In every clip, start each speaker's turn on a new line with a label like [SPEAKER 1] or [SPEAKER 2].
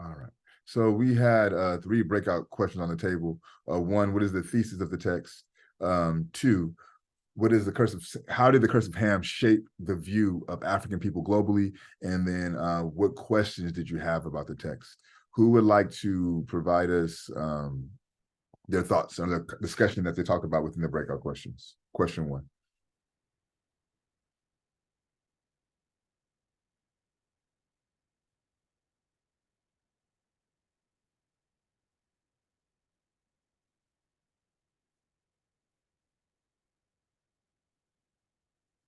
[SPEAKER 1] All right. So we had three breakout questions on the table. One, what is the thesis of the text? Two, what is the curse of, how did the curse of Ham shape the view of African people globally? And then what questions did you have about the text? Who would like to provide us their thoughts on the discussion that they talked about within the breakout questions? Question one.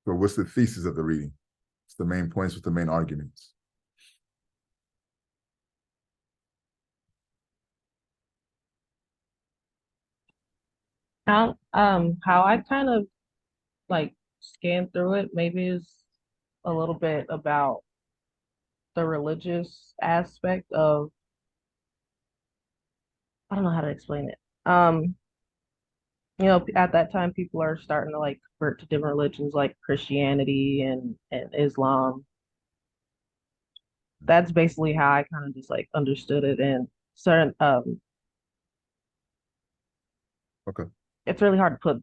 [SPEAKER 1] So what's the thesis of the reading? It's the main points with the main arguments.
[SPEAKER 2] How I kind of like scanned through it maybe is a little bit about the religious aspect of, I don't know how to explain it. At that time people are starting to like convert to different religions like Christianity and Islam. That's basically how I kind of just like understood it, and certain
[SPEAKER 1] Okay.
[SPEAKER 2] it's really hard to put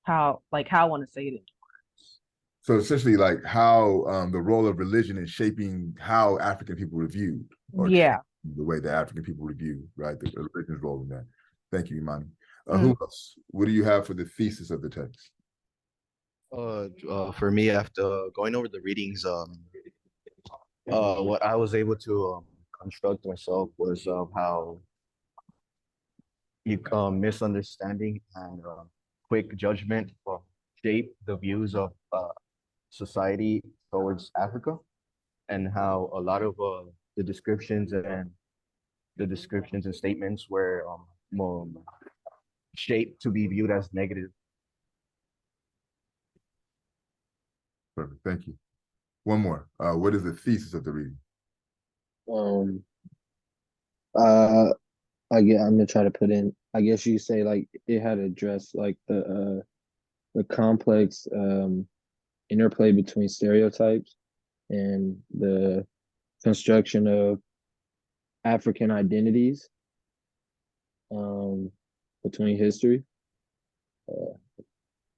[SPEAKER 2] how I want to say it into words.
[SPEAKER 1] So essentially, like how the role of religion in shaping how African people were viewed, or
[SPEAKER 2] Yeah.
[SPEAKER 1] the way that African people were viewed, right? The religion's role in that. Thank you, Imani.
[SPEAKER 2] Mm.
[SPEAKER 1] Who else? What do you have for the thesis of the text?
[SPEAKER 3] For me, after going over the readings, what I was able to construct myself was how you misunderstanding and quick judgment shape the views of society towards Africa, and how a lot of the descriptions and statements were shaped to be viewed as negative.
[SPEAKER 1] Perfect. Thank you. One more. What is the thesis of the reading?
[SPEAKER 4] Um, uh, I'm gonna try to put in. I guess you say like it had addressed like the complex interplay between stereotypes and the construction of African identities um between history. I'm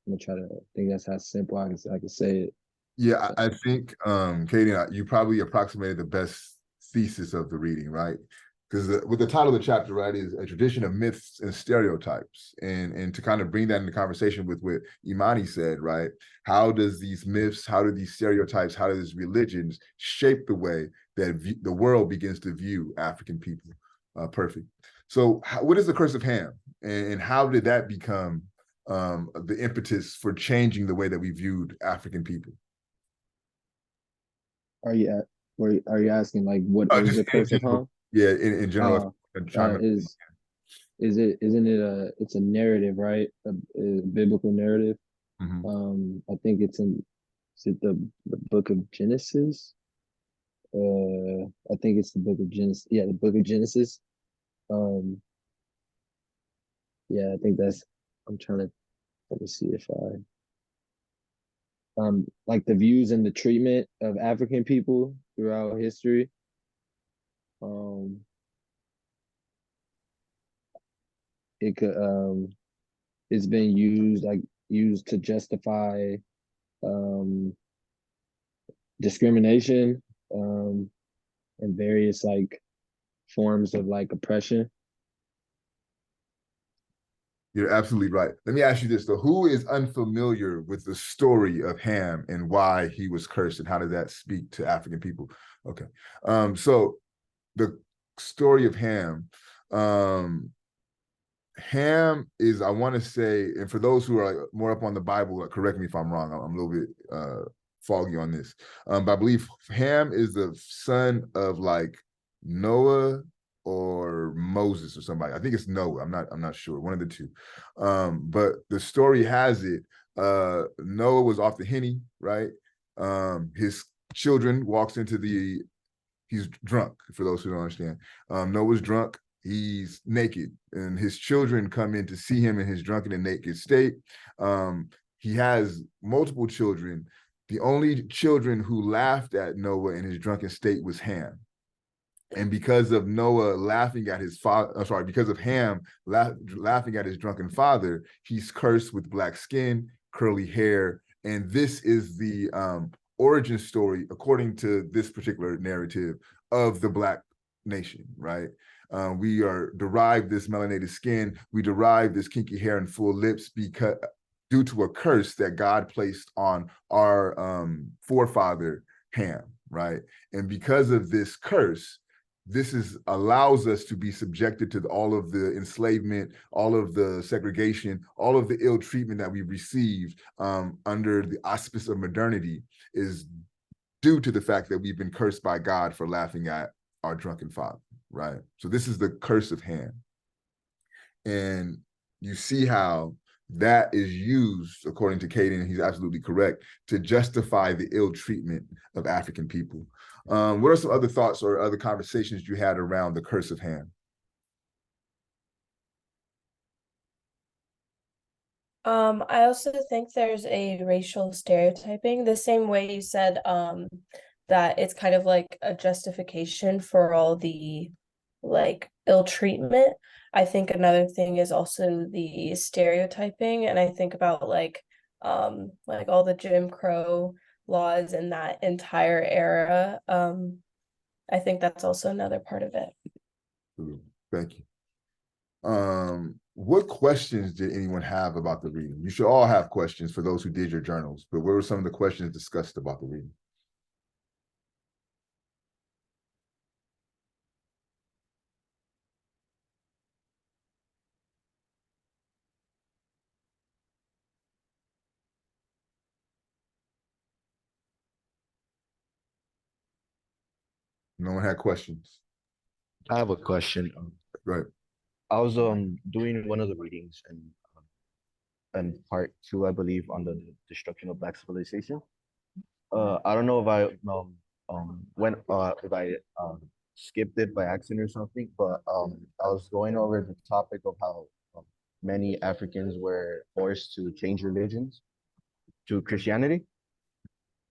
[SPEAKER 4] gonna try to I think that's how simple I can say it.
[SPEAKER 1] Yeah, I think, Katie, you probably approximated the best thesis of the reading, right? Because with the title of the chapter, right, is a tradition of myths and stereotypes, and to kind of bring that into conversation with what Imani said, right? How does these myths, how do these stereotypes, how do these religions shape the way that the world begins to view African people? Perfect. So, what is the curse of Ham, and how did that become the impetus for changing the way that we viewed African people?
[SPEAKER 4] Are you at are you asking like what is
[SPEAKER 1] Just
[SPEAKER 4] the
[SPEAKER 1] in
[SPEAKER 4] curse of
[SPEAKER 1] general,
[SPEAKER 4] home?
[SPEAKER 1] yeah, in general, chime in.
[SPEAKER 4] Is it isn't it it's a narrative, right? A biblical narrative.
[SPEAKER 1] Mhm.
[SPEAKER 4] I think it's in is it the book of Genesis? I think it's the book of Genesis. Yeah, the book of Genesis. Um, yeah, I think that's. I'm trying to let me see if I like the views and the treatment of African people throughout history. Um, it could it's been used to justify um discrimination and various like forms of like oppression.
[SPEAKER 1] You're absolutely right. Let me ask you this though: who is unfamiliar with the story of Ham and why he was cursed, and how did that speak to African people? Okay, so the story of Ham. Um, Ham is, I want to say, and for those who are like more up on the Bible, like, correct me if I'm wrong. I'm a little bit foggy on this, but I believe Ham is the son of like Noah or Moses or somebody. I think it's Noah. I'm not sure. One of the two. But the story has it. Noah was off the henny, right? His children walks into the. He's drunk. For those who don't understand, Noah's drunk. He's naked, and his children come in to see him in his drunken and naked state. He has multiple children. The only children who laughed at Noah in his drunken state was Ham. And because of Noah laughing at his father, because of Ham laughing at his drunken father, he's cursed with black skin, curly hair. And this is the origin story, according to this particular narrative, of the Black nation, right? We are derived this melanated skin, we derive this kinky hair and full lips because due to a curse that God placed on our forefather Ham, right? And because of this curse, this allows us to be subjected to all of the enslavement, all of the segregation, all of the ill treatment that we received under the auspice of modernity is due to the fact that we've been cursed by God for laughing at our drunken father, right? So this is the curse of Ham. And you see how that is used, according to Caden, and he's absolutely correct, to justify the ill treatment of African people. What are some other thoughts or other conversations you had around the curse of Ham?
[SPEAKER 5] I also think there's a racial stereotyping, the same way you said that it's kind of like a justification for all the like ill treatment. I think another thing is also the stereotyping, and I think about like all the Jim Crow laws in that entire era. I think that's also another part of it.
[SPEAKER 1] Thank you. What questions did anyone have about the reading? You should all have questions for those who did your journals, but what were some of the questions discussed about the reading? No one had questions.
[SPEAKER 3] I have a question.
[SPEAKER 1] Right.
[SPEAKER 3] I was doing one of the readings and part two, I believe, on the destruction of Black civilization. I don't know if I went if I skipped it by accident or something, but I was going over the topic of how many Africans were forced to change religions to Christianity.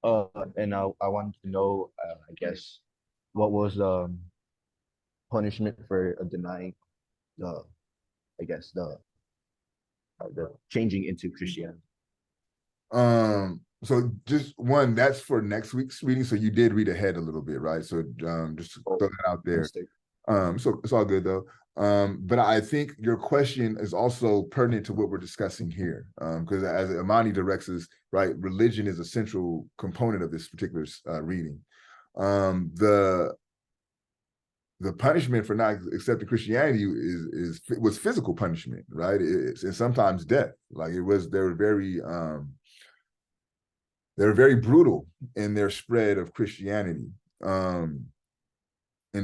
[SPEAKER 3] And I wanted to know, I guess, what was the punishment for denying the, I guess, the changing into Christianity.
[SPEAKER 1] So just one, that's for next week's reading. So you did read ahead a little bit, right? So just throw that out there. So it's all good though. But I think your question is also pertinent to what we're discussing here. Because as Amani directs us, right, religion is a central component of this particular reading. The punishment for not accepting Christianity was physical punishment, right? And sometimes death. Like they were very brutal in their spread of Christianity. In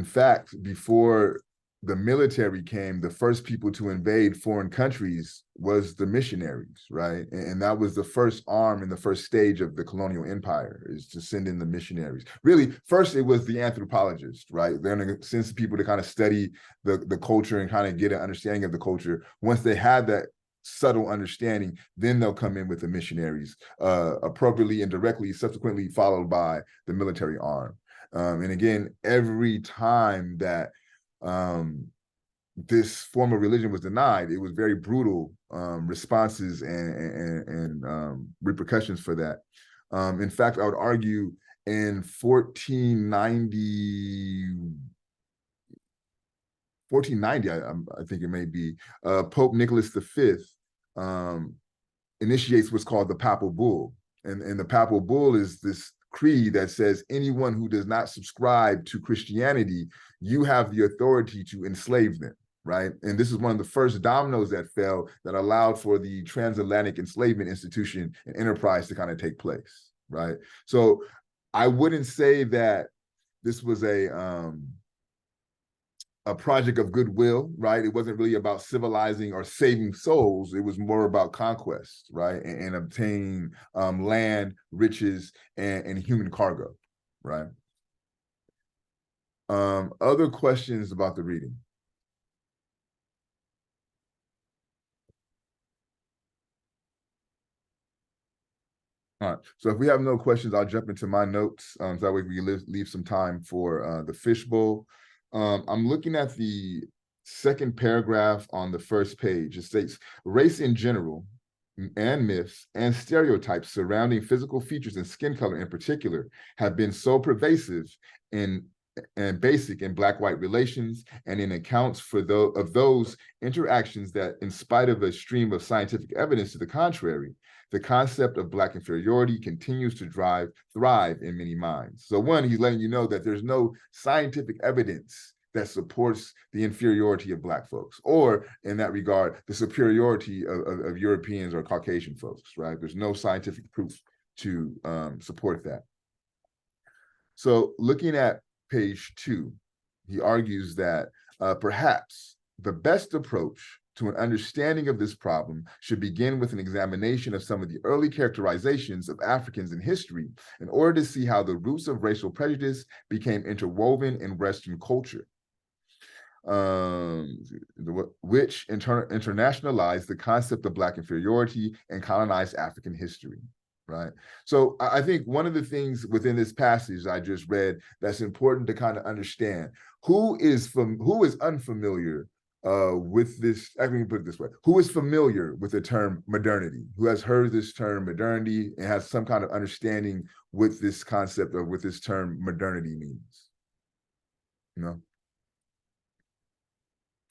[SPEAKER 1] fact, before the military came, the first people to invade foreign countries was the missionaries, right? And that was the first arm and the first stage of the colonial empire, is to send in the missionaries. Really, first it was the anthropologists, right? They're going to send people to kind of study the culture and kind of get an understanding of the culture. Once they had that subtle understanding, then they'll come in with the missionaries, appropriately and directly, subsequently followed by the military arm. And again, every time that this form of religion was denied, it was very brutal responses and repercussions for that. In fact, I would argue in 1490, I think it may be, Pope Nicholas V initiates what's called the Papal Bull. And the Papal Bull is this creed that says anyone who does not subscribe to Christianity, you have the authority to enslave them, right? And this is one of the first dominoes that fell that allowed for the transatlantic enslavement institution and enterprise to kind of take place, right? So I wouldn't say that this was a project of goodwill, right? It wasn't really about civilizing or saving souls. It was more about conquest, right? And obtaining land, riches, and human cargo, right? Other questions about the reading? All right, so if we have no questions, I'll jump into my notes. So that way we can leave some time for the fishbowl. I'm looking at the second paragraph on the first page. It states, race in general and myths and stereotypes surrounding physical features and skin color in particular have been so pervasive in and basic in Black-white relations and in accounts for those interactions that, in spite of a stream of scientific evidence to the contrary, the concept of Black inferiority continues to thrive in many minds. So one, he's letting you know that there's no scientific evidence that supports the inferiority of Black folks, or in that regard, the superiority of Europeans or Caucasian folks, right? There's no scientific proof to support that. So looking at page 2, he argues that perhaps the best approach to an understanding of this problem should begin with an examination of some of the early characterizations of Africans in history in order to see how the roots of racial prejudice became interwoven in Western culture, which internationalized the concept of Black inferiority and colonized African history. Right. So I think one of the things within this passage I just read that's important to kind of understand, who is unfamiliar with this, I can put it this way, who is familiar with the term modernity, who has heard this term modernity and has some kind of understanding what this concept of what this term modernity means? No?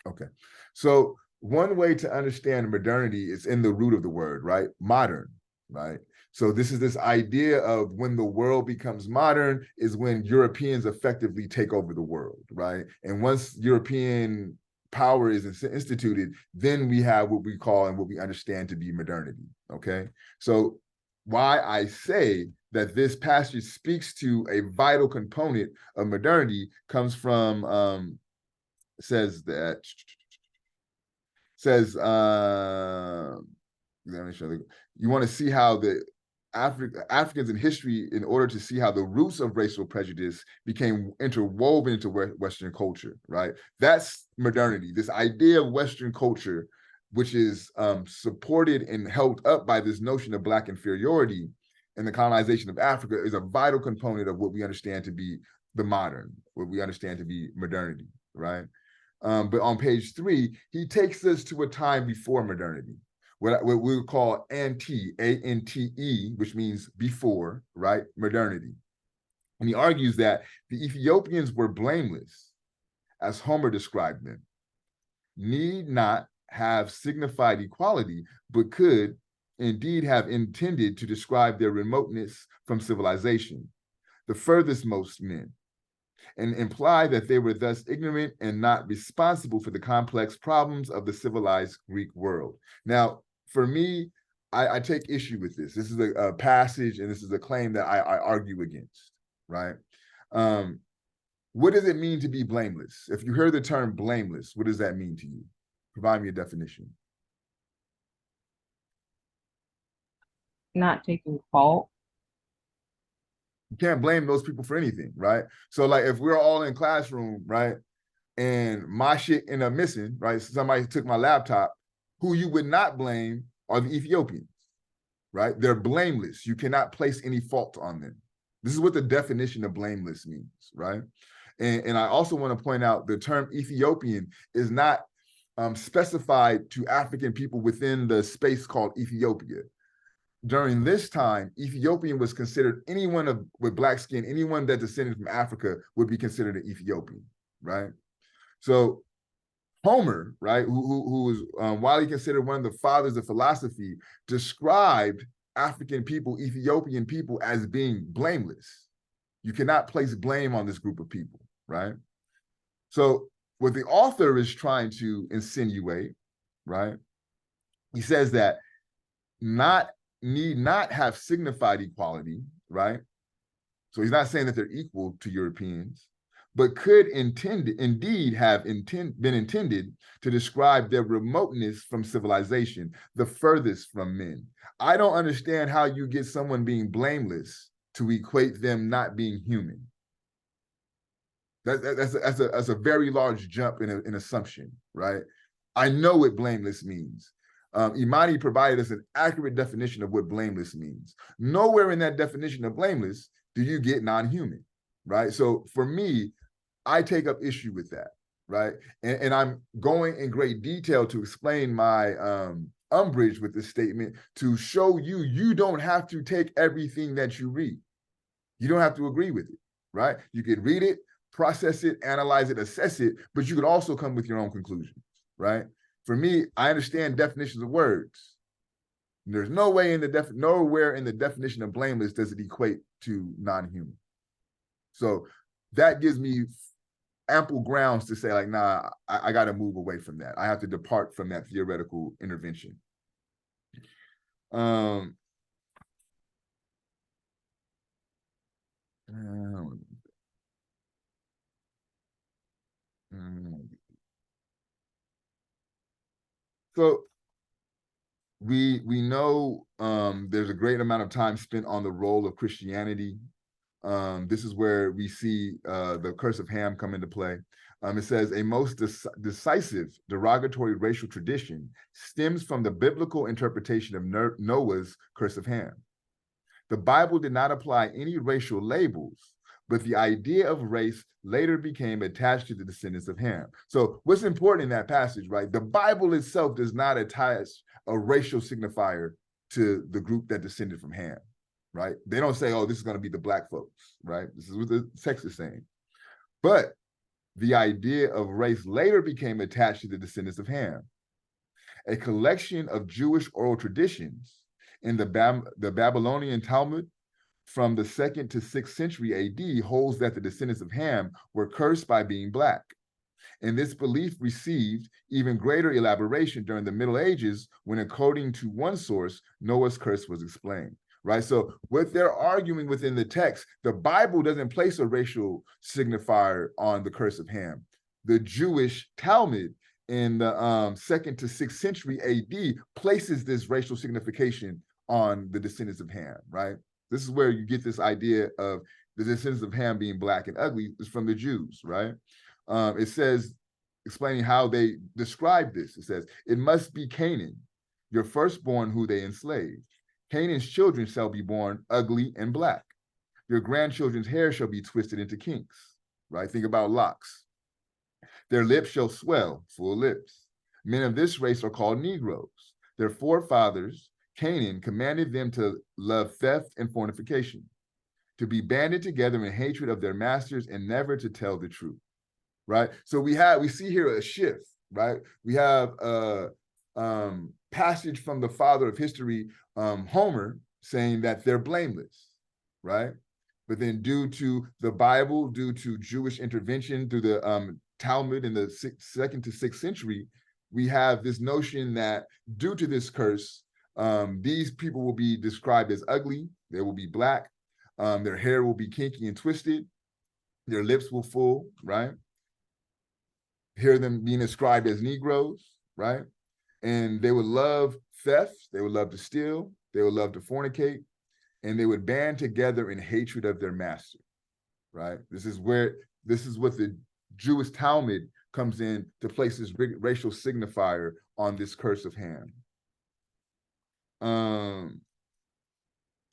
[SPEAKER 1] Okay. So one way to understand modernity is in the root of the word, right? Modern, right? So this is this idea of when the world becomes modern is when Europeans effectively take over the world, right? And once European power is instituted, then we have what we call and what we understand to be modernity, okay? So why I say that this passage speaks to a vital component of modernity comes from, let me show you. You want to see how the Africans in history, in order to see how the roots of racial prejudice became interwoven into Western culture, right? That's modernity, this idea of Western culture, which is supported and held up by this notion of Black inferiority and the colonization of Africa, is a vital component of what we understand to be the modern, what we understand to be modernity, right? But on page 3, he takes us to a time before modernity, what we would call ante, A-N-T-E, which means before, right, modernity. And he argues that the Ethiopians were blameless, as Homer described them, need not have signified equality, but could indeed have intended to describe their remoteness from civilization, the furthest most men, and imply that they were thus ignorant and not responsible for the complex problems of the civilized Greek world. Now, for me, I take issue with this. This is a passage and this is a claim that I argue against, right? What does it mean to be blameless? If you hear the term blameless, what does that mean to you? Provide me a definition.
[SPEAKER 2] Not taking fault.
[SPEAKER 1] You can't blame those people for anything, right? So like if we're all in classroom, right, and my shit ended up missing, right? Somebody took my laptop, who you would not blame are the Ethiopians, right? They're blameless. You cannot place any fault on them. This is what the definition of blameless means, right? And I also want to point out the term Ethiopian is not specified to African people within the space called Ethiopia. During this time, Ethiopian was considered anyone with Black skin, anyone that descended from Africa would be considered an Ethiopian, right? So Homer, right, who was widely considered one of the fathers of philosophy, described African people, Ethiopian people, as being blameless. You cannot place blame on this group of people, right? So what the author is trying to insinuate, right, he says that need not have signified equality, right? So he's not saying that they're equal to Europeans, but could indeed have been intended to describe their remoteness from civilization, the furthest from men. I don't understand how you get someone being blameless to equate them not being human. That's a very large jump in an assumption, right? I know what blameless means. Imani provided us an accurate definition of what blameless means. Nowhere in that definition of blameless do you get non-human, right? So for me, I take up issue with that, right? And I'm going in great detail to explain my umbrage with this statement to show you, you don't have to take everything that you read. You don't have to agree with it, right? You could read it, process it, analyze it, assess it, but you could also come with your own conclusions, right? For me, I understand definitions of words. There's no way in the nowhere in the definition of blameless does it equate to non-human. So that gives me ample grounds to say, like, nah, I got to move away from that. I have to depart from that theoretical intervention. So we know there's a great amount of time spent on the role of Christianity. This is where we see the curse of Ham come into play. It says a most decisive derogatory racial tradition stems from the biblical interpretation of Noah's curse of Ham. The Bible did not apply any racial labels, but the idea of race later became attached to the descendants of Ham. So what's important in that passage, right? The Bible itself does not attach a racial signifier to the group that descended from Ham, right? They don't say, oh, this is going to be the black folks, right? This is what the text is saying. But the idea of race later became attached to the descendants of Ham. A collection of Jewish oral traditions in the Babylonian Talmud from the 2nd to 6th century AD holds that the descendants of Ham were cursed by being black. And this belief received even greater elaboration during the Middle Ages when, according to one source, Noah's curse was explained, right? So what they're arguing within the text, the Bible doesn't place a racial signifier on the curse of Ham. The Jewish Talmud in the 2nd to 6th century AD places this racial signification on the descendants of Ham, right? This is where you get this idea of the descendants of Ham being black and ugly is from the Jews, right? It says, explaining how they describe this, it says, it must be Canaan, your firstborn who they enslaved. Canaan's children shall be born ugly and black. Your grandchildren's hair shall be twisted into kinks, right? Think about locks. Their lips shall swell, full lips. Men of this race are called Negroes. Their forefathers, Canaan, commanded them to love theft and fornication, to be banded together in hatred of their masters and never to tell the truth, right? So we see here a shift, right? We have a passage from the father of history, Homer, saying that they're blameless, right? But then due to the Bible, due to Jewish intervention through the Talmud in the 2nd to 6th century, we have this notion that due to this curse, these people will be described as ugly, they will be black, their hair will be kinky and twisted, their lips will full, right? Hear them being described as Negroes, right? And they would love theft, they would love to steal, they would love to fornicate, and they would band together in hatred of their master, right? This is what the Jewish Talmud comes in to place this racial signifier on this curse of Ham. So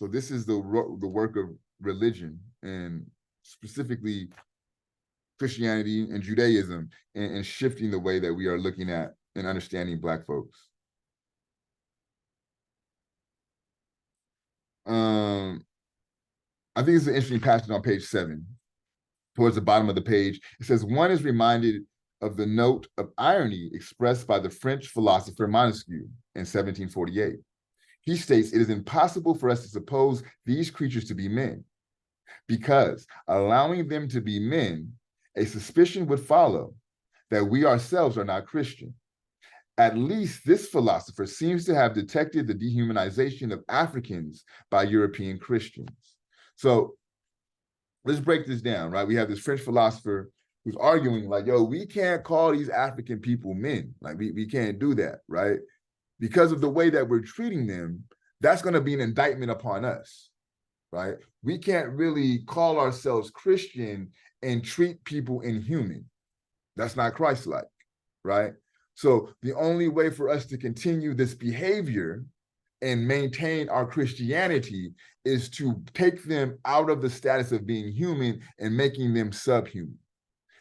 [SPEAKER 1] this is the work of religion, and specifically Christianity and Judaism, and shifting the way that we are looking at and understanding Black folks. I think it's an interesting passage on page 7, towards the bottom of the page. It says, one is reminded of the note of irony expressed by the French philosopher Montesquieu in 1748. He states, it is impossible for us to suppose these creatures to be men, because allowing them to be men, a suspicion would follow that we ourselves are not Christian. At least this philosopher seems to have detected the dehumanization of Africans by European Christians. So let's break this down, right? We have this French philosopher who's arguing like, yo, we can't call these African people men. Like we can't do that, right? Because of the way that we're treating them, that's going to be an indictment upon us, right? We can't really call ourselves Christian and treat people inhuman. That's not Christ-like, right? So the only way for us to continue this behavior and maintain our Christianity is to take them out of the status of being human and making them subhuman.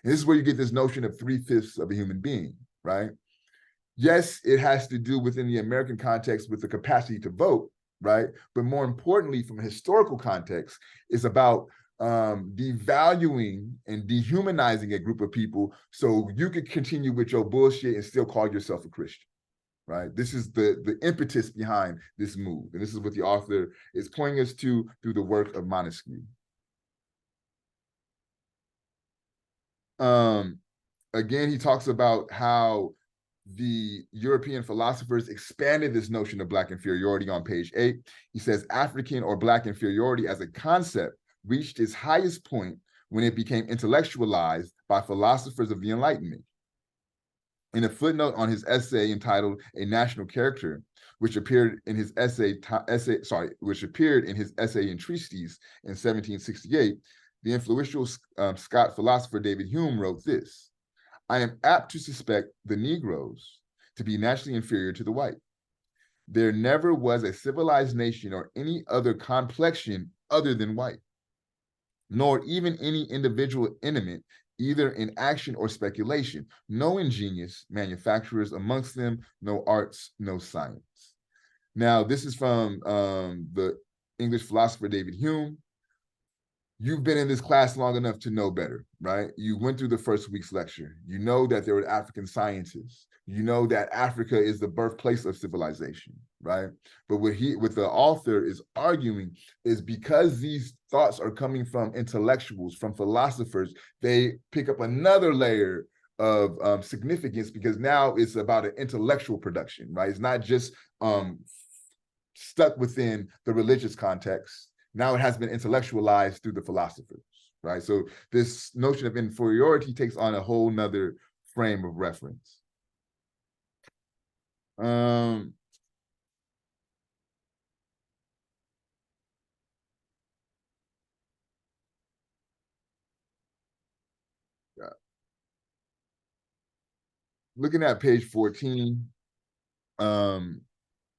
[SPEAKER 1] And this is where you get this notion of 3/5 of a human being, right? Yes, it has to do within the American context with the capacity to vote, right? But more importantly, from a historical context, it's about devaluing and dehumanizing a group of people so you could continue with your bullshit and still call yourself a Christian, right? This is the impetus behind this move. And this is what the author is pointing us to through the work of Montesquieu. Again, he talks about how the European philosophers expanded this notion of Black inferiority on page 8. He says African or Black inferiority as a concept reached its highest point when it became intellectualized by philosophers of the Enlightenment. In a footnote on his essay entitled "A National Character," which appeared in his essay in Treatise in 1768, the influential Scott philosopher David Hume wrote this: "I am apt to suspect the Negroes to be naturally inferior to the white. There never was a civilized nation or any other complexion other than white, nor even any individual eminent, either in action or speculation, no ingenious manufacturers amongst them, no arts, no science." Now, this is from the English philosopher David Hume. You've been in this class long enough to know better, right? You went through the first week's lecture. You know that there were African scientists. You know that Africa is the birthplace of civilization, right? But what the author is arguing is because these thoughts are coming from intellectuals, from philosophers, they pick up another layer of significance because now it's about an intellectual production, right? It's not just stuck within the religious context. Now it has been intellectualized through the philosophers, right? So this notion of inferiority takes on a whole nother frame of reference. Looking at page 14,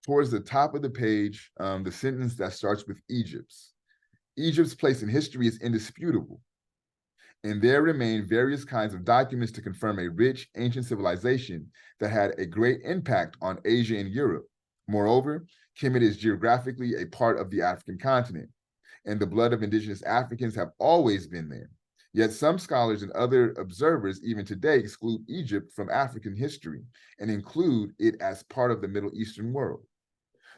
[SPEAKER 1] towards the top of the page, the sentence that starts with Egypt's place in history is indisputable, and there remain various kinds of documents to confirm a rich ancient civilization that had a great impact on Asia and Europe. Moreover, Kemet is geographically a part of the African continent, and the blood of indigenous Africans have always been there. Yet some scholars and other observers even today exclude Egypt from African history and include it as part of the Middle Eastern world.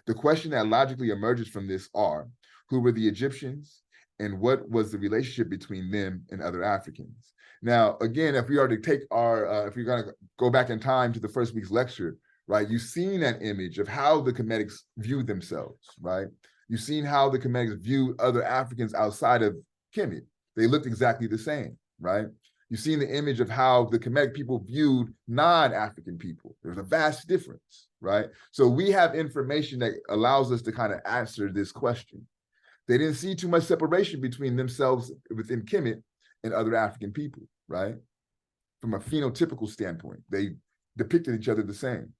[SPEAKER 1] The question that logically emerges from this are, who were the Egyptians and what was the relationship between them and other Africans? Now, again, if we are to take if we're gonna go back in time to the first week's lecture, right, you've seen that image of how the Kemetics viewed themselves, right? You've seen how the Kemetics viewed other Africans outside of Kemet. They looked exactly the same, right? You've seen the image of how the Kemetic people viewed non-African people. There's a vast difference, right? So we have information that allows us to kind of answer this question. They didn't see too much separation between themselves within Kemet and other African people, right? From a phenotypical standpoint, they depicted each other the same.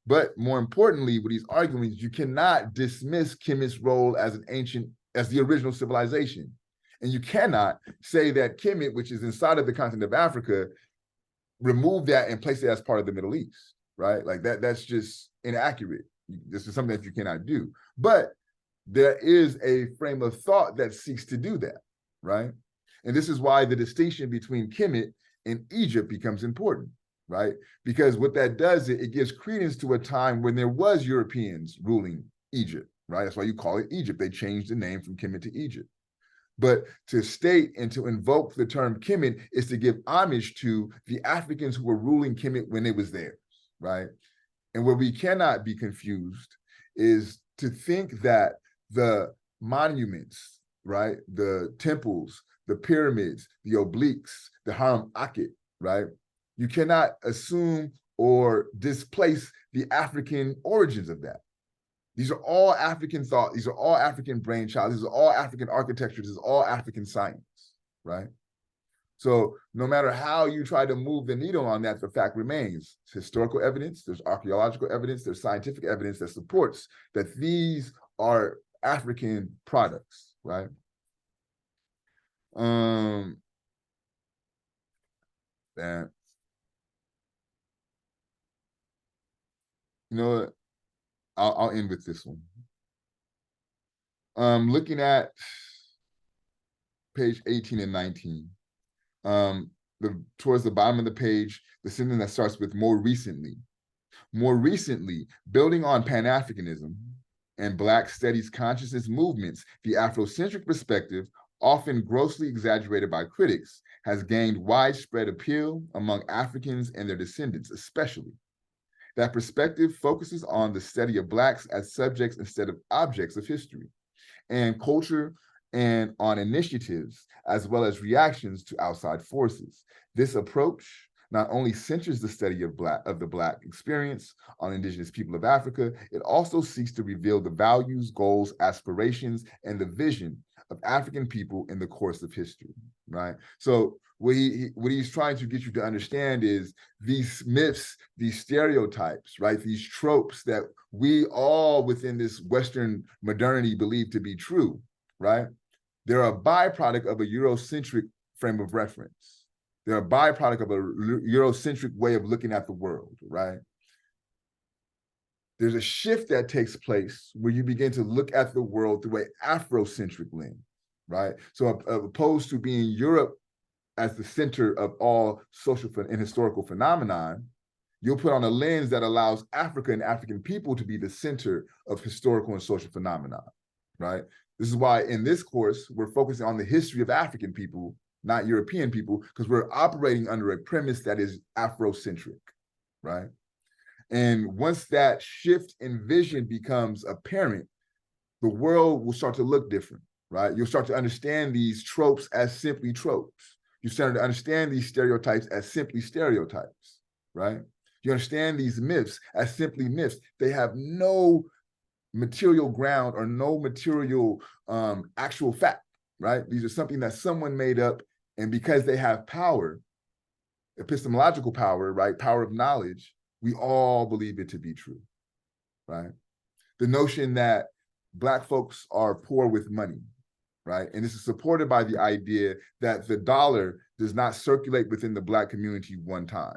[SPEAKER 1] But more importantly, what he's arguing is you cannot dismiss Kemet's role as the original civilization. And you cannot say that Kemet, which is inside of the continent of Africa, remove that and place it as part of the Middle East, right? Like that's just inaccurate. This is something that you cannot do. But there is a frame of thought that seeks to do that, right? And this is why the distinction between Kemet and Egypt becomes important, right? Because what that does, it gives credence to a time when there was Europeans ruling Egypt, right? That's why you call it Egypt. They changed the name from Kemet to Egypt. But to state and to invoke the term Kemet is to give homage to the Africans who were ruling Kemet when it was theirs, right? And where we cannot be confused is to think that the monuments, right, the temples, the pyramids, the obelisks, the Haram Akhet, right? You cannot assume or displace the African origins of that. These are all African thought. These are all African brainchild. These are all African architecture. This is all African science, right? So no matter how you try to move the needle on that, the fact remains. It's historical evidence, there's archaeological evidence, there's scientific evidence that supports that these are African products, right? And you know what? I'll end with this one. Looking at page 18 and 19, towards the bottom of the page, the sentence that starts with more recently. More recently, building on Pan-Africanism and Black studies consciousness movements, the Afrocentric perspective, often grossly exaggerated by critics, has gained widespread appeal among Africans and their descendants, especially. That perspective focuses on the study of Blacks as subjects instead of objects of history and culture, and on initiatives as well as reactions to outside forces. This approach not only centers the study of the Black experience on indigenous people of Africa, it also seeks to reveal the values, goals, aspirations, and the vision of African people in the course of history, right? So what he's trying to get you to understand is these myths, these stereotypes, right? These tropes that we all within this Western modernity believe to be true, right? They're a byproduct of a Eurocentric frame of reference. They're a byproduct of a Eurocentric way of looking at the world, right? There's a shift that takes place where you begin to look at the world through an Afrocentric lens, right? So opposed to being Europe as the center of all social and historical phenomenon, you'll put on a lens that allows Africa and African people to be the center of historical and social phenomenon, right? This is why in this course, we're focusing on the history of African people, not European people, because we're operating under a premise that is Afrocentric, right? And once that shift in vision becomes apparent, the world will start to look different, right? You'll start to understand these tropes as simply tropes. You start to understand these stereotypes as simply stereotypes, right? You understand these myths as simply myths. They have no material ground or no material actual fact, right? These are something that someone made up, and because they have power, epistemological power, right? Power of knowledge, we all believe it to be true, right? The notion that Black folks are poor with money, right? And this is supported by the idea that the dollar does not circulate within the Black community one time,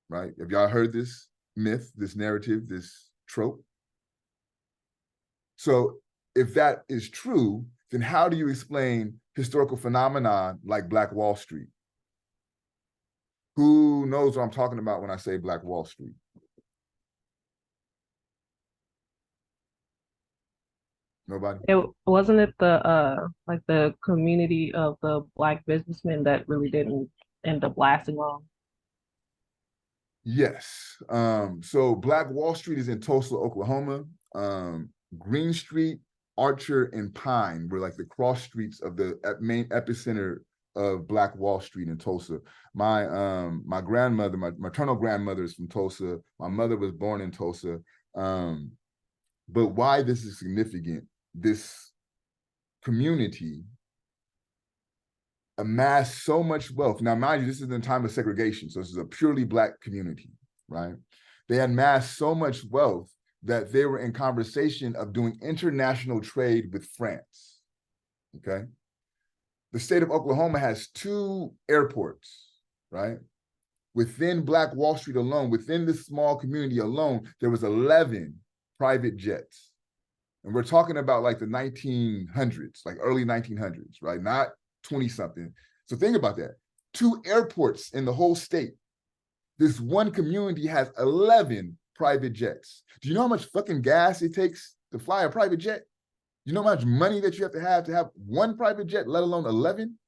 [SPEAKER 1] right? Have y'all heard this myth, this narrative, this trope? So if that is true, then how do you explain historical phenomenon like Black Wall Street? Who knows what I'm talking about when I say Black Wall Street? Nobody?
[SPEAKER 2] Wasn't it the like the community of the Black businessmen that really didn't end up lasting long?
[SPEAKER 1] Yes. So Black Wall Street is in Tulsa, Oklahoma. Green Street, Archer, and Pine were like the cross streets of the main epicenter of Black Wall Street in Tulsa. My grandmother, my maternal grandmother is from Tulsa. My mother was born in Tulsa. But why this is significant, this community amassed so much wealth. Now, mind you, this is in the time of segregation, so this is a purely Black community, right? They amassed so much wealth that they were in conversation of doing international trade with France, okay? The state of Oklahoma has 2 airports, right? Within Black Wall Street alone, within this small community alone, there was 11 private jets. And we're talking about like the 1900s, like early 1900s, right? Not 20-something. So think about that. 2 airports in the whole state. This one community has 11 private jets. Do you know how much fucking gas it takes to fly a private jet? You know how much money that you have to have one private jet, let alone 11,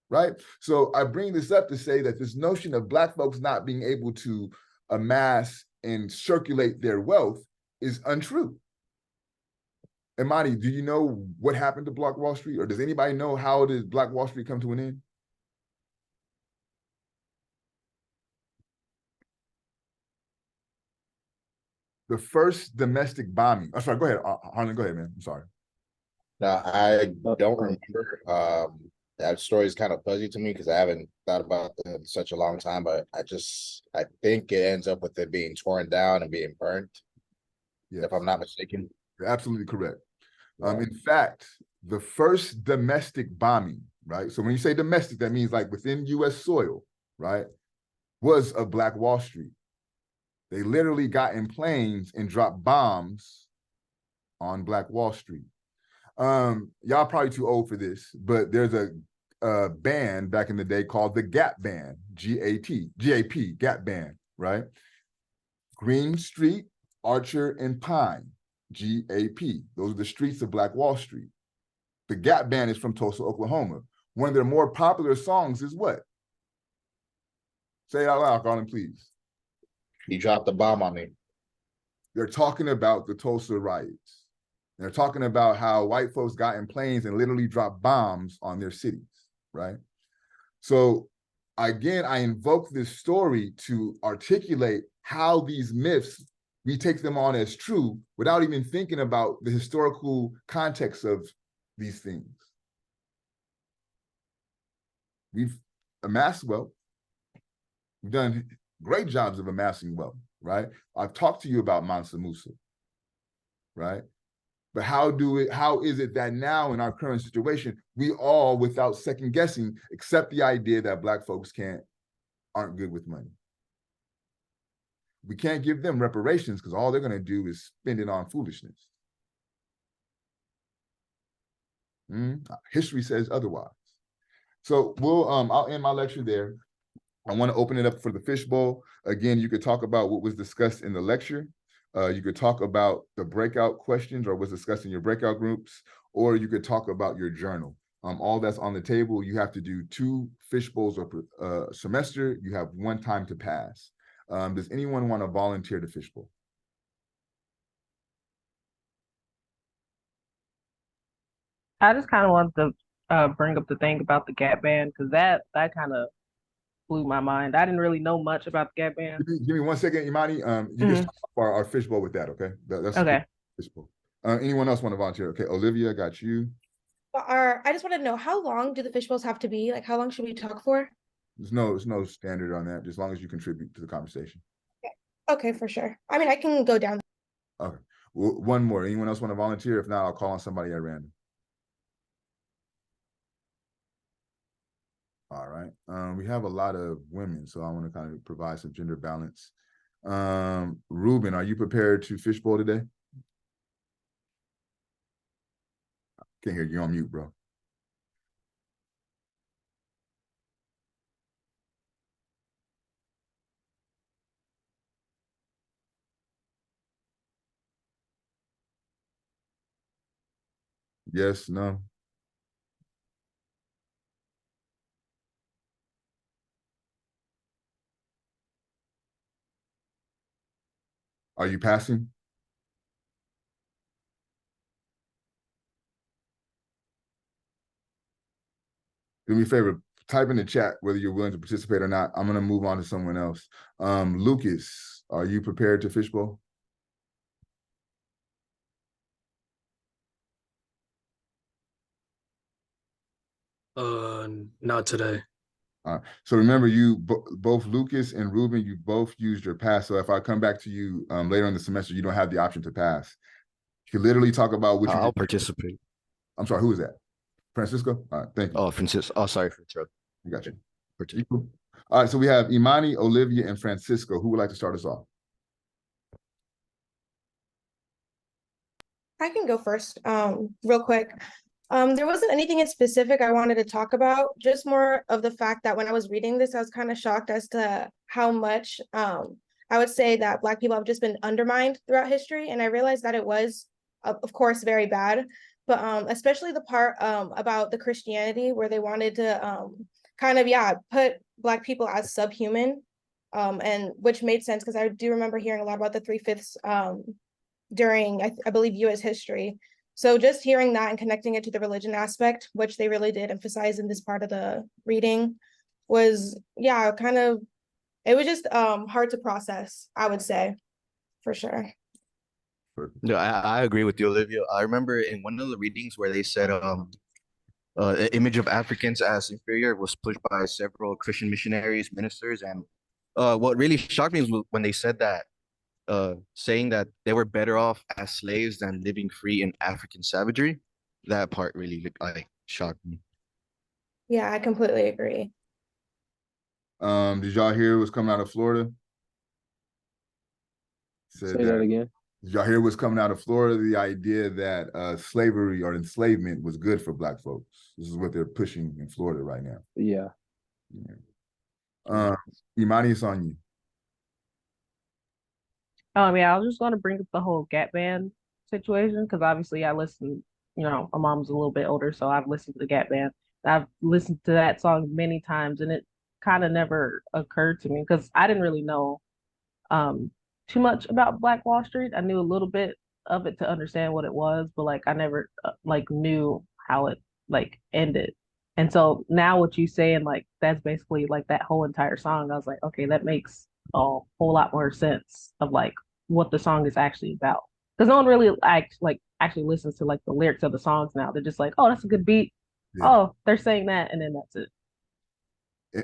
[SPEAKER 1] right? So I bring this up to say that this notion of Black folks not being able to amass and circulate their wealth is untrue. Imani, do you know what happened to Black Wall Street? Or does anybody know how did Black Wall Street come to an end? The first domestic bombing. I'm sorry, go ahead, Harlan, go ahead, man. I'm sorry.
[SPEAKER 6] Now, I don't remember. That story is kind of fuzzy to me because I haven't thought about it in such a long time, but I think it ends up with it being torn down and being burnt,
[SPEAKER 1] Yes.
[SPEAKER 6] if I'm not mistaken.
[SPEAKER 1] You're absolutely correct.
[SPEAKER 6] Yeah.
[SPEAKER 1] In fact, the first domestic bombing, right? So when you say domestic, that means like within US soil, right, was of Black Wall Street. They literally got in planes and dropped bombs on Black Wall Street. Y'all probably too old for this, but there's a band back in the day called the Gap Band, G-A-P, Gap Band, right? Green Street, Archer, and Pine, G-A-P. Those are the streets of Black Wall Street. The Gap Band is from Tulsa, Oklahoma. One of their more popular songs is what? Say it out loud, Garland, please.
[SPEAKER 6] He dropped a bomb on me.
[SPEAKER 1] They're talking about the Tulsa riots. They're talking about how white folks got in planes and literally dropped bombs on their cities, right? So again, I invoke this story to articulate how these myths, we take them on as true without even thinking about the historical context of these things. We've amassed wealth. We've done great jobs of amassing wealth, right? I've talked to you about Mansa Musa, right? But how is it that now in our current situation, we all, without second guessing, accept the idea that Black folks aren't good with money? We can't give them reparations because all they're going to do is spend it on foolishness. History says otherwise. So I'll end my lecture there. I want to open it up for the fishbowl. Again, you could talk about what was discussed in the lecture. You could talk about the breakout questions or what's discussed in your breakout groups, or you could talk about your journal. All that's on the table. You have to do 2 fishbowls per semester. You have 1 time to pass. Does anyone want to volunteer to fishbowl?
[SPEAKER 2] I just kind of want to bring up the thing about the Gap Band because that kind of blew my mind. I didn't really know much about the Gap Band.
[SPEAKER 1] Give me 1 second, Imani. You can start our fishbowl with that, okay? That's
[SPEAKER 2] okay.
[SPEAKER 1] Fishbowl. Anyone else want to volunteer? Okay, Olivia, got you.
[SPEAKER 7] I just wanted to know, how long do the fishbowls have to be? Like, how long should we talk for?
[SPEAKER 1] There's no standard on that, as long as you contribute to the conversation.
[SPEAKER 7] Okay, for sure. I mean, I can go down.
[SPEAKER 1] Okay. Well, 1 more. Anyone else want to volunteer? If not, I'll call on somebody at random. All right. We have a lot of women, so I want to kind of provide some gender balance. Ruben, are you prepared to fishbowl today? Can't hear you, on mute, bro. Yes, no. Are you passing? Do me a favor, type in the chat whether you're willing to participate or not. I'm going to move on to someone else. Lucas, are you prepared to fishbowl?
[SPEAKER 8] Not today.
[SPEAKER 1] So remember, both Lucas and Ruben, you both used your pass. So if I come back to you later in the semester, you don't have the option to pass. You can literally talk about which.
[SPEAKER 3] I'll participate.
[SPEAKER 1] I'm sorry, who is that? Francisco? All right, thank you.
[SPEAKER 3] Oh, Francisco. Oh, sorry for interrupting.
[SPEAKER 1] I got you. All right, so we have Imani, Olivia, and Francisco. Who would like to start us off?
[SPEAKER 7] I can go first, real quick. There wasn't anything in specific I wanted to talk about, just more of the fact that when I was reading this, I was kind of shocked as to how much I would say that Black people have just been undermined throughout history. And I realized that it was, of course, very bad, but especially the part about the Christianity where they wanted to kind of, put Black people as subhuman, and which made sense because I do remember hearing a lot about the 3/5 during, I believe, U.S. history. So just hearing that and connecting it to the religion aspect, which they really did emphasize in this part of the reading, was, kind of, it was just hard to process, I would say, for sure.
[SPEAKER 3] No, I agree with you, Olivia. I remember in one of the readings where they said the image of Africans as inferior was pushed by several Christian missionaries, ministers, and what really shocked me was when they said that, saying that they were better off as slaves than living free in African savagery. That part really shocked me.
[SPEAKER 7] Yeah, I completely agree.
[SPEAKER 1] Did y'all hear what's coming out of Florida? Said
[SPEAKER 4] Say that again.
[SPEAKER 1] did y'all hear what's coming out of Florida? The idea that slavery or enslavement was good for Black folks. This is what they're pushing in Florida right now.
[SPEAKER 4] Yeah.
[SPEAKER 1] Imani, it's on you.
[SPEAKER 2] Yeah, I was just going to bring up the whole Gap Band situation because obviously I listen, my mom's a little bit older, so I've listened to the Gap Band. I've listened to that song many times, and it kind of never occurred to me because I didn't really know um too much about Black Wall Street. I knew a little bit of it to understand what it was, but like I never like knew how it like ended. And so now what you saying like that's basically like that whole entire song. I was like, okay, that makes a whole lot more sense of like what the song is actually about. Because no one really actually listens to like the lyrics of the songs now. They're just like, oh, that's a good beat.
[SPEAKER 1] Yeah.
[SPEAKER 2] Oh, they're saying that, and then that's it.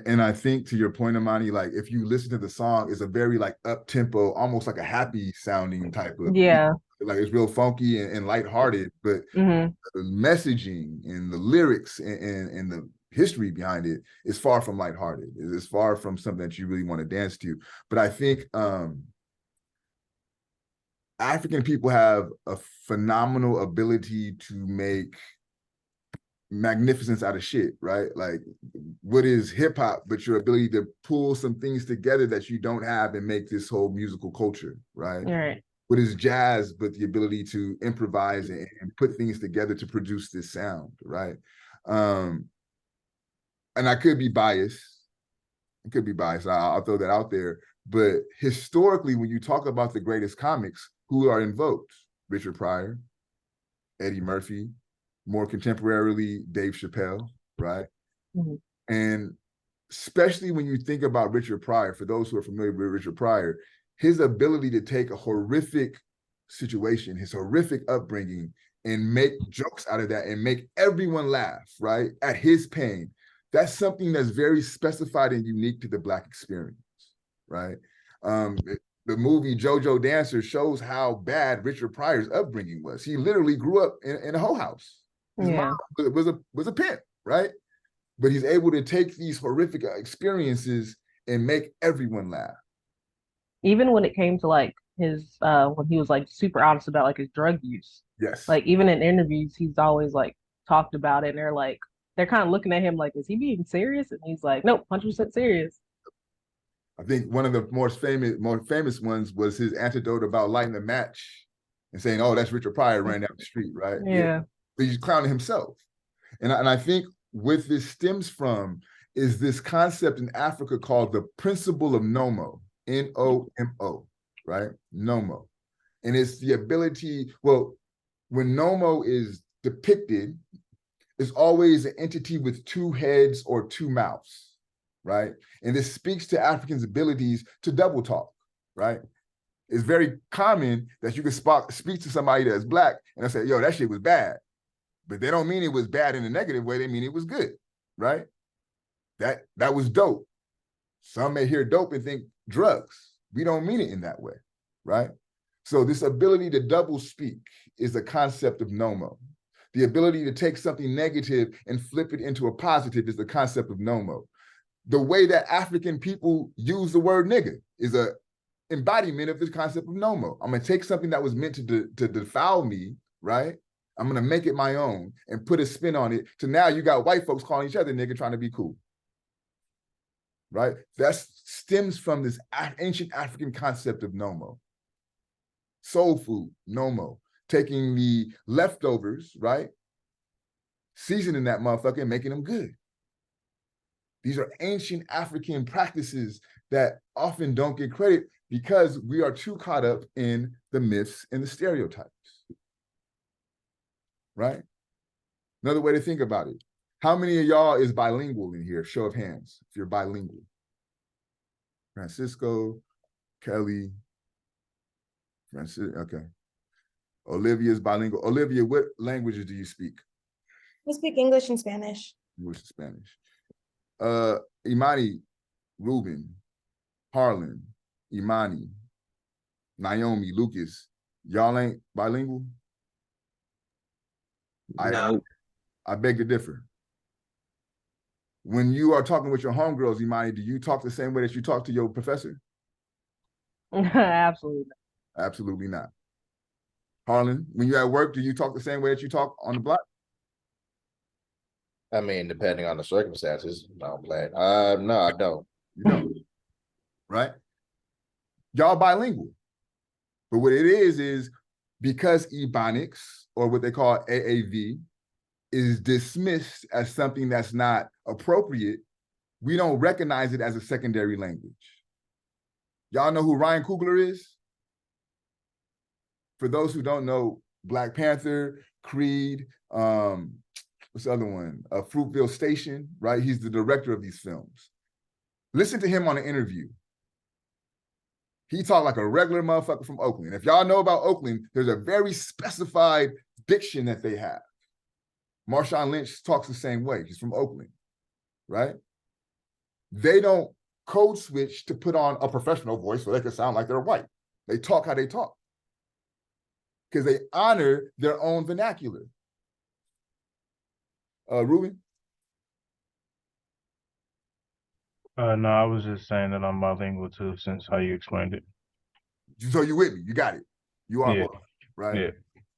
[SPEAKER 1] And I think to your point, Amani, like if you listen to the song, it's a very like up tempo, almost like a happy sounding type of
[SPEAKER 2] Yeah.
[SPEAKER 1] like it's real funky and lighthearted, but
[SPEAKER 2] Mm-hmm.
[SPEAKER 1] the messaging and the lyrics and the history behind it is far from lighthearted. It's far from something that you really want to dance to. But I think African people have a phenomenal ability to make magnificence out of shit, right? Like what is hip hop, but your ability to pull some things together that you don't have and make this whole musical culture, right?
[SPEAKER 2] All right.
[SPEAKER 1] What is jazz, but the ability to improvise and put things together to produce this sound, right? And I could be biased. It could be biased. I'll throw that out there. But historically, when you talk about the greatest comics, who are invoked? Richard Pryor, Eddie Murphy, more contemporarily, Dave Chappelle, right?
[SPEAKER 2] Mm-hmm.
[SPEAKER 1] And especially when you think about Richard Pryor, for those who are familiar with Richard Pryor, his ability to take a horrific situation, his horrific upbringing, and make jokes out of that and make everyone laugh, right? At his pain. That's something that's very specified and unique to the Black experience, right? The movie JoJo Dancer shows how bad Richard Pryor's upbringing was. He literally grew up in a hoe house. His mom was a pimp, right? But he's able to take these horrific experiences and make everyone laugh.
[SPEAKER 2] Even when it came to like his when he was like super honest about like his drug use.
[SPEAKER 1] Yes.
[SPEAKER 2] Like even in interviews, he's always like talked about it, and they're kind of looking at him like, is he being serious? And he's like, nope, 100% serious.
[SPEAKER 1] I think one of the more famous ones was his anecdote about lighting a match and saying, "Oh, that's Richard Pryor ran down the street," right?
[SPEAKER 2] Yeah.
[SPEAKER 1] But he's clowning himself, and I think what this stems from is this concept in Africa called the principle of nomo, Nomo, right? Nomo, and it's the ability. Well, when nomo is depicted, it's always an entity with two heads or two mouths, right? And this speaks to Africans' abilities to double talk, right? It's very common that you can speak to somebody that's Black and they say, yo, that shit was bad. But they don't mean it was bad in a negative way. They mean it was good, right? That was dope. Some may hear dope and think drugs. We don't mean it in that way, right? So this ability to double speak is the concept of nomo. The ability to take something negative and flip it into a positive is the concept of nomo. The way that African people use the word nigga is a embodiment of this concept of nomo. I'm gonna take something that was meant to defile me, right? I'm gonna make it my own and put a spin on it to now you got white folks calling each other nigga trying to be cool, right? That stems from this ancient African concept of nomo. Soul food, nomo. Taking the leftovers, right? Seasoning that motherfucker and making them good. These are ancient African practices that often don't get credit because we are too caught up in the myths and the stereotypes, right? Another way to think about it. How many of y'all is bilingual in here? Show of hands, if you're bilingual. Francisco, Kelly, okay. Olivia's bilingual. Olivia, what languages do you speak?
[SPEAKER 7] I speak English and Spanish.
[SPEAKER 1] English and Spanish. Imani, Ruben, Harlan, Imani, Naomi, Lucas, y'all ain't bilingual?
[SPEAKER 4] No.
[SPEAKER 1] I beg to differ. When you are talking with your homegirls, Imani, do you talk the same way that you talk to your professor?
[SPEAKER 2] Absolutely.
[SPEAKER 1] Absolutely not. Harlan, when you're at work, do you talk the same way that you talk on the block?
[SPEAKER 6] I mean, depending on the circumstances. No, I'm playing. No, I don't.
[SPEAKER 1] You don't, right? Y'all bilingual. But what it is because Ebonics, or what they call AAV, is dismissed as something that's not appropriate, we don't recognize it as a secondary language. Y'all know who Ryan Coogler is? For those who don't know, Black Panther, Creed, what's the other one? Fruitville Station, right? He's the director of these films. Listen to him on an interview. He talked like a regular motherfucker from Oakland. If y'all know about Oakland, there's a very specified diction that they have. Marshawn Lynch talks the same way. He's from Oakland, right? They don't code switch to put on a professional voice so they can sound like they're white. They talk how they talk because they honor their own vernacular. Ruben?
[SPEAKER 8] No, I was just saying that I'm bilingual too, since how you explained it.
[SPEAKER 1] So you with me? You got it. You are,
[SPEAKER 8] Yeah.
[SPEAKER 1] right?
[SPEAKER 8] Yeah.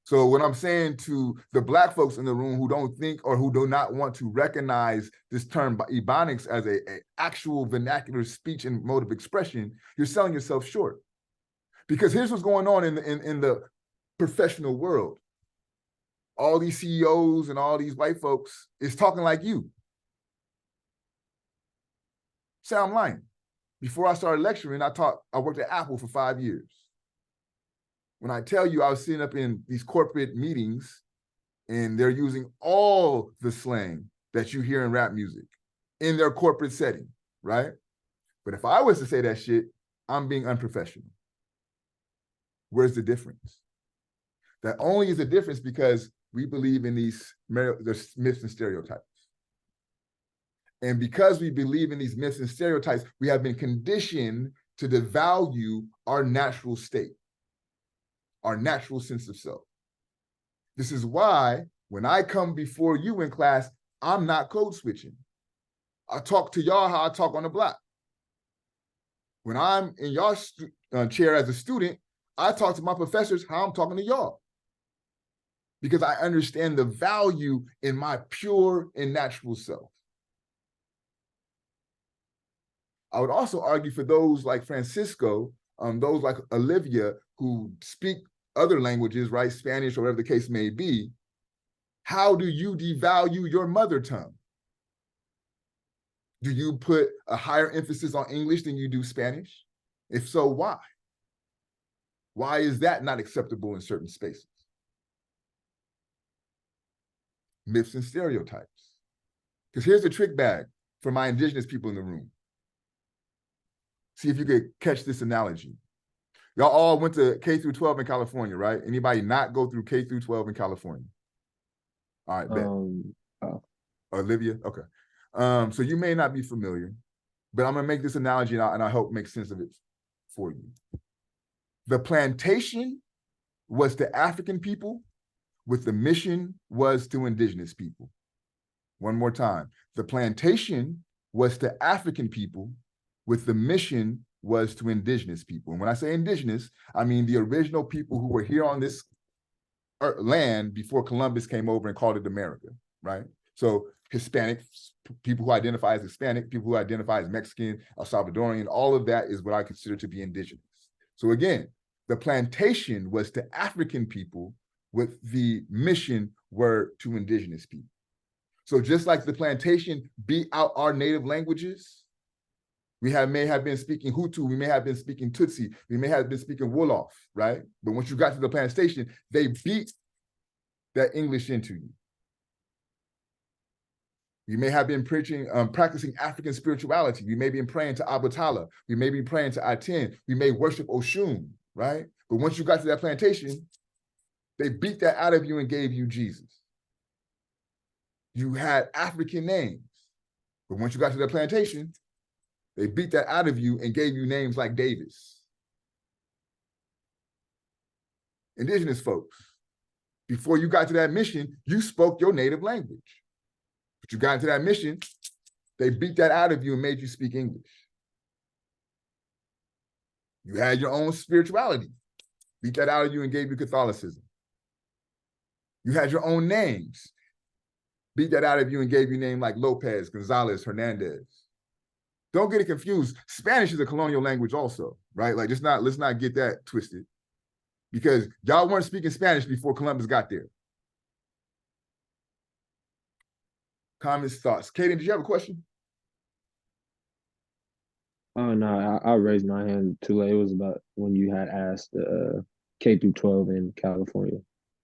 [SPEAKER 1] So what I'm saying to the Black folks in the room who don't think or who do not want to recognize this term Ebonics as a actual vernacular speech and mode of expression, you're selling yourself short. Because here's what's going on in the professional world. All these CEOs and all these white folks is talking like you. Say I'm lying. Before I started lecturing, I worked at Apple for 5 years. When I tell you I was sitting up in these corporate meetings and they're using all the slang that you hear in rap music in their corporate setting, right? But if I was to say that shit, I'm being unprofessional. Where's the difference? That only is a difference because we believe in these myths and stereotypes. And because we believe in these myths and stereotypes, we have been conditioned to devalue our natural state, our natural sense of self. This is why when I come before you in class, I'm not code switching. I talk to y'all how I talk on the block. When I'm in y'all chair as a student, I talk to my professors how I'm talking to y'all. Because I understand the value in my pure and natural self. I would also argue for those like Francisco, those like Olivia, who speak other languages, right? Spanish or whatever the case may be. How do you devalue your mother tongue? Do you put a higher emphasis on English than you do Spanish? If so, why? Why is that not acceptable in certain spaces? Myths and stereotypes. Because here's the trick bag for my indigenous people in the room. See if you could catch this analogy. Y'all all went to K through 12 in California, right? Anybody not go through K through 12 in California? All right, bet. Olivia, okay. So you may not be familiar, but I'm gonna make this analogy and I hope make sense of it for you. The plantation was to African people what the mission was to indigenous people. One more time. The plantation was to African people what the mission was to indigenous people. And when I say indigenous, I mean the original people who were here on this land before Columbus came over and called it America, right? So Hispanic, people who identify as Hispanic, people who identify as Mexican, El Salvadorian, all of that is what I consider to be indigenous. So again, the plantation was to African people what the mission were to indigenous people. So just like the plantation beat out our native languages, we may have been speaking Hutu, we may have been speaking Tutsi, we may have been speaking Wolof, right? But once you got to the plantation, they beat that English into you. You may have been preaching, practicing African spirituality. We may be praying to Abatala. We may be praying to Aten. We may worship Oshun, right? But once you got to that plantation, they beat that out of you and gave you Jesus. You had African names. But once you got to the plantation, they beat that out of you and gave you names like Davis. Indigenous folks, before you got to that mission, you spoke your native language. But you got into that mission, They beat that out of you and made you speak English. You had your own spirituality, beat that out of you and gave you Catholicism. You had your own names, beat that out of you and gave you names like Lopez, Gonzalez, Hernandez. Don't get it confused. Spanish is a colonial language also, right? Like, let's not get that twisted, because y'all weren't speaking Spanish before Columbus got there. Comments, thoughts. Kaden, did you have a question?
[SPEAKER 4] Oh no, I raised my hand too late. It was about when you had asked K through 12 in California.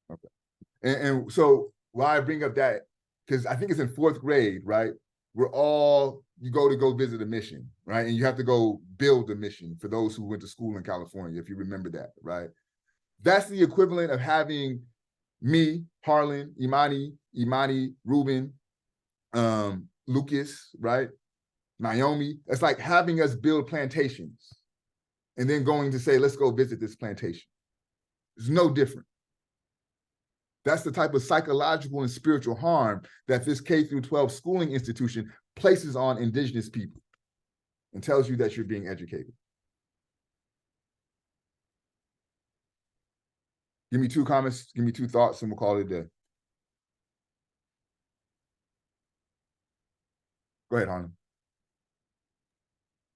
[SPEAKER 1] Okay. And so why I bring up that, because I think it's in 4th grade, right? You go visit a mission, right? And you have to go build a mission for those who went to school in California, if you remember that, right? That's the equivalent of having me, Harlan, Imani, Ruben, Lucas, right? Naomi. It's like having us build plantations and then going to say, let's go visit this plantation. It's no different. That's the type of psychological and spiritual harm that this K through 12 schooling institution places on indigenous people and tells you that you're being educated. Give me 2 comments, give me 2 thoughts, and we'll call it a day. Go ahead, Harlan.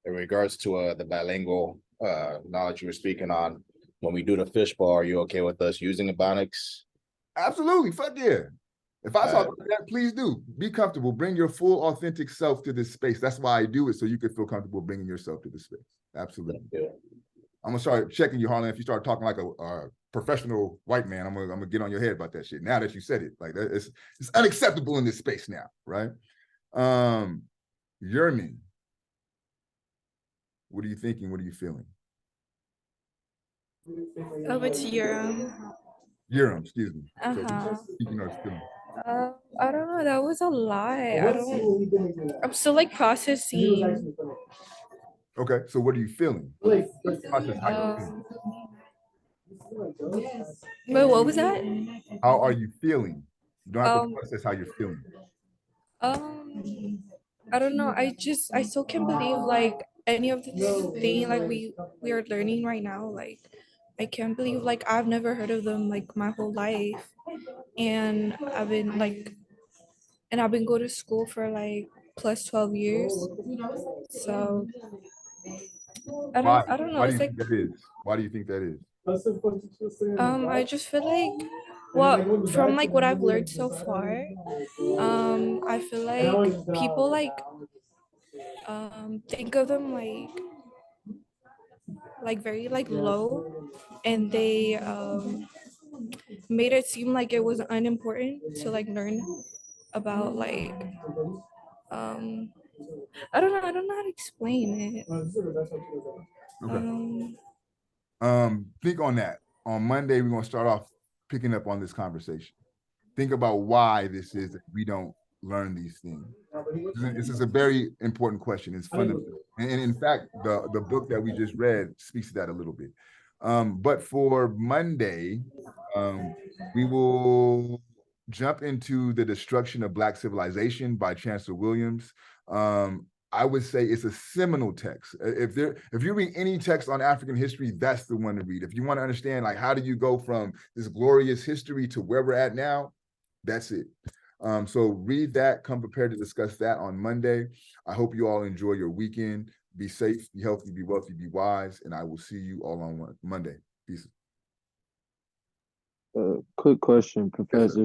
[SPEAKER 6] In regards to the bilingual knowledge you were speaking on, when we do the fishbowl, are you okay with us using Ebonics?
[SPEAKER 1] Absolutely, fuck yeah. If I talk about that, please do. Be comfortable. Bring your full, authentic self to this space. That's why I do it, so you can feel comfortable bringing yourself to this space. Absolutely. I'm gonna start checking you, Harlan. If you start talking like a professional white man, I'm gonna get on your head about that shit. Now that you said it, like it's unacceptable in this space now, right? Yerman, what are you thinking? What are you feeling?
[SPEAKER 9] Oh, it's Urim.
[SPEAKER 1] Urim, excuse me.
[SPEAKER 9] Uh-huh.
[SPEAKER 1] Speaking or feeling.
[SPEAKER 9] I don't know. That was a lie. I'm still like processing.
[SPEAKER 1] Okay, so what are you feeling? Process how you're feeling.
[SPEAKER 9] But what was that?
[SPEAKER 1] How are you feeling? You don't have to
[SPEAKER 9] Um,
[SPEAKER 1] process how you're feeling.
[SPEAKER 9] I don't know. I still can't believe like any of the thing like we are learning right now. Like I can't believe like I've never heard of them like my whole life. And I've been going to school for like plus 12 years. So I don't know.
[SPEAKER 1] Why do
[SPEAKER 9] It's
[SPEAKER 1] you
[SPEAKER 9] like
[SPEAKER 1] think that is? Why do you think that is?
[SPEAKER 9] I just feel like from like what I've learned so far, I feel like people like think of them like very like low, and they made it seem like it was unimportant to like learn about like I don't know how to explain it.
[SPEAKER 1] Okay. Think on that. On Monday, we're gonna start off picking up on this conversation. Think about why this is that we don't learn these things. This is a very important question. It's fundamental. And in fact, the book that we just read speaks to that a little bit. But for Monday, we will jump into The Destruction of Black Civilization by Chancellor Williams. I would say it's a seminal text. If you read any text on African history, that's the one to read. If you want to understand, like, how do you go from this glorious history to where we're at now, that's it. So read that, come prepared to discuss that on Monday. I hope you all enjoy your weekend. Be safe, be healthy, be wealthy, be wise, and I will see you all on Monday. Peace.
[SPEAKER 4] Quick question, Professor.